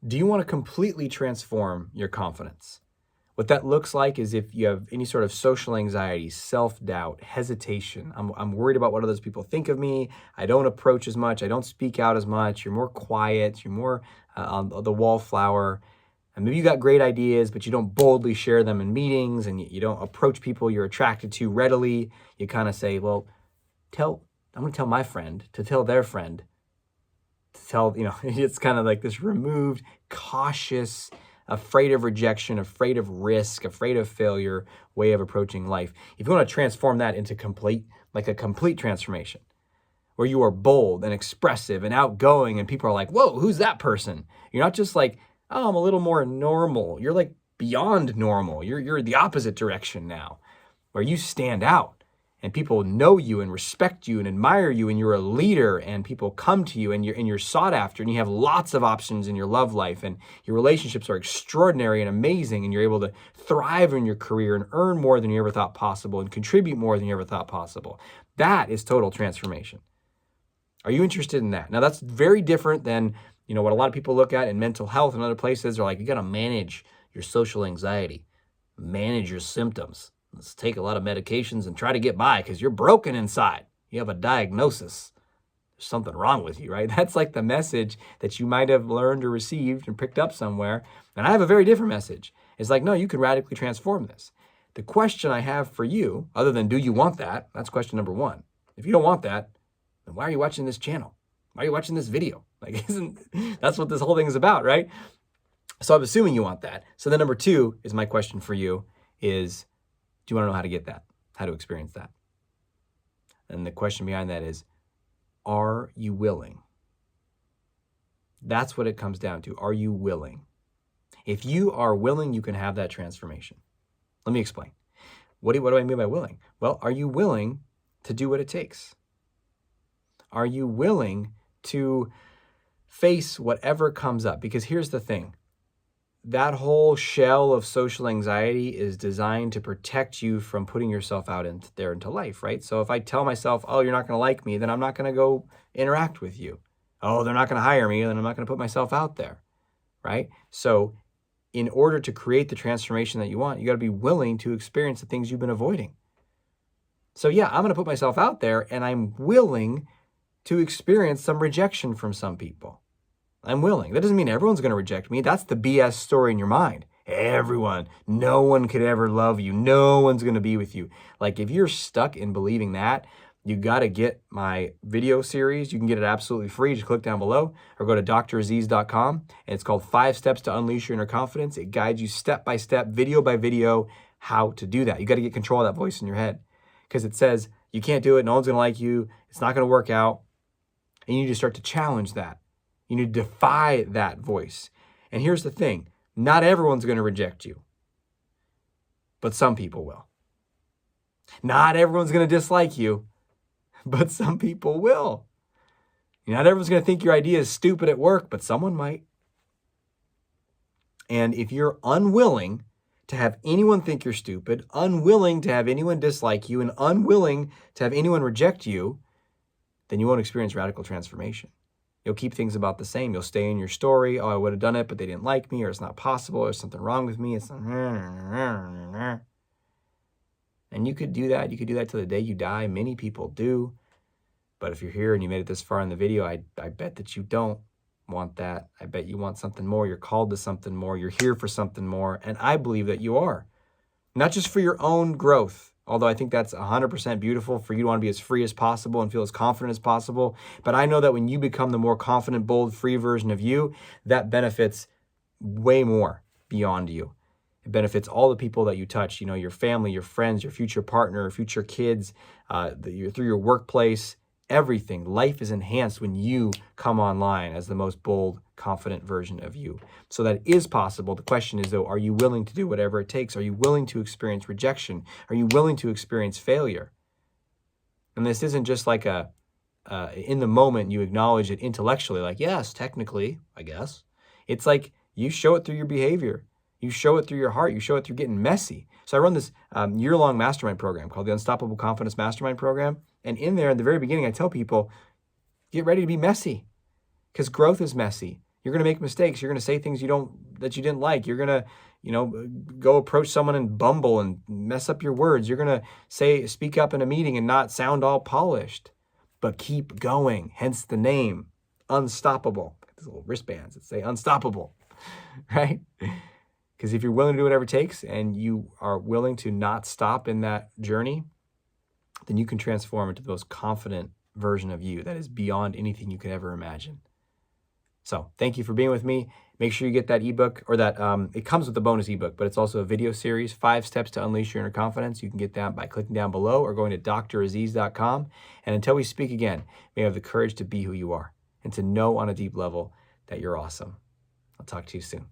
Do you want to completely transform your confidence? What that looks like is if you have any sort of social anxiety, self-doubt, hesitation. I'm worried about what others people think of me. I don't approach as much. I don't speak out as much. You're more quiet. You're more on the wallflower. And maybe you got great ideas, but you don't boldly share them in meetings, and you don't approach people you're attracted to readily. You kind of say, well, I'm going to tell my friend to tell their friend to tell, it's kind of like this removed, cautious, afraid of rejection, afraid of risk, afraid of failure way of approaching life. If you want to transform that into a complete transformation, where you are bold and expressive and outgoing and people are like, whoa, who's that person? You're not just like, oh, I'm a little more normal. You're like beyond normal. You're the opposite direction now, where you stand out and people know you and respect you and admire you, and you're a leader, and people come to you, and you're sought after, and you have lots of options in your love life, and your relationships are extraordinary and amazing, and you're able to thrive in your career and earn more than you ever thought possible and contribute more than you ever thought possible. That is total transformation. Are you interested in that? Now, that's very different than what a lot of people look at in mental health and other places. They're like, you got to manage your social anxiety, manage your symptoms. Let's take a lot of medications and try to get by because you're broken inside. You have a diagnosis. There's something wrong with you, right? That's like the message that you might have learned or received and picked up somewhere. And I have a very different message. It's like, no, you can radically transform this. The question I have for you, other than do you want that? That's question number one. If you don't want that, then why are you watching this channel? Why are you watching this video? That's what this whole thing is about, right? So I'm assuming you want that. So then number two is my question for you is, do you want to know how to get that? How to experience that? And the question behind that is, are you willing? That's what it comes down to. Are you willing? If you are willing, you can have that transformation. Let me explain. What do I mean by willing? Well, are you willing to do what it takes? Are you willing to face whatever comes up? Because here's the thing. That whole shell of social anxiety is designed to protect you from putting yourself out into life, right? So if I tell myself, oh, you're not going to like me, then I'm not going to go interact with you. Oh, they're not going to hire me, then I'm not going to put myself out there, right? So in order to create the transformation that you want, you got to be willing to experience the things you've been avoiding. So yeah, I'm going to put myself out there, and I'm willing to experience some rejection from some people. I'm willing. That doesn't mean everyone's going to reject me. That's the BS story in your mind. Everyone, no one could ever love you. No one's going to be with you. Like if you're stuck in believing that, you got to get my video series. You can get it absolutely free. Just click down below or go to draziz.com. And it's called 5 Steps to Unleash Your Inner Confidence. It guides you step by step, video by video, how to do that. You got to get control of that voice in your head because it says you can't do it. No one's going to like you. It's not going to work out. And you need to start to challenge that. You need to defy that voice. And here's the thing. Not everyone's going to reject you, but some people will. Not everyone's going to dislike you, but some people will. Not everyone's going to think your idea is stupid at work, but someone might. And if you're unwilling to have anyone think you're stupid, unwilling to have anyone dislike you, and unwilling to have anyone reject you, then you won't experience radical transformation. You'll keep things about the same. You'll stay in your story. Oh, I would have done it, but they didn't like me, or it's not possible, or there's something wrong with me. And you could do that. You could do that till the day you die. Many people do. But if you're here and you made it this far in the video, I bet that you don't want that. I bet you want something more. You're called to something more. You're here for something more. And I believe that you are. Not just for your own growth, although I think that's 100% beautiful for you to want to be as free as possible and feel as confident as possible. But I know that when you become the more confident, bold, free version of you, that benefits way more beyond you. It benefits all the people that you touch, your family, your friends, your future partner, future kids, through your workplace, everything. Life is enhanced when you come online as the most bold, confident version of you. So that is possible. The question is, though, are you willing to do whatever it takes? Are you willing to experience rejection? Are you willing to experience failure? And this isn't just like in the moment you acknowledge it intellectually, like, yes, technically, I guess. It's like you show it through your behavior. You show it through your heart. You show it through getting messy. So I run this year-long mastermind program called the Unstoppable Confidence Mastermind Program. And in there, in the very beginning, I tell people, get ready to be messy because growth is messy. You're going to make mistakes. You're going to say things that you didn't like. You're going to, go approach someone and bumble and mess up your words. You're going to speak up in a meeting and not sound all polished, but keep going. Hence the name, Unstoppable. These little wristbands that say Unstoppable, right? Because if you're willing to do whatever it takes and you are willing to not stop in that journey, then you can transform into the most confident version of you that is beyond anything you could ever imagine. So thank you for being with me. Make sure you get that ebook, or that it comes with a bonus ebook, but it's also a video series, 5 Steps to Unleash Your Inner Confidence. You can get that by clicking down below or going to draziz.com. And until we speak again, may you have the courage to be who you are and to know on a deep level that you're awesome. I'll talk to you soon.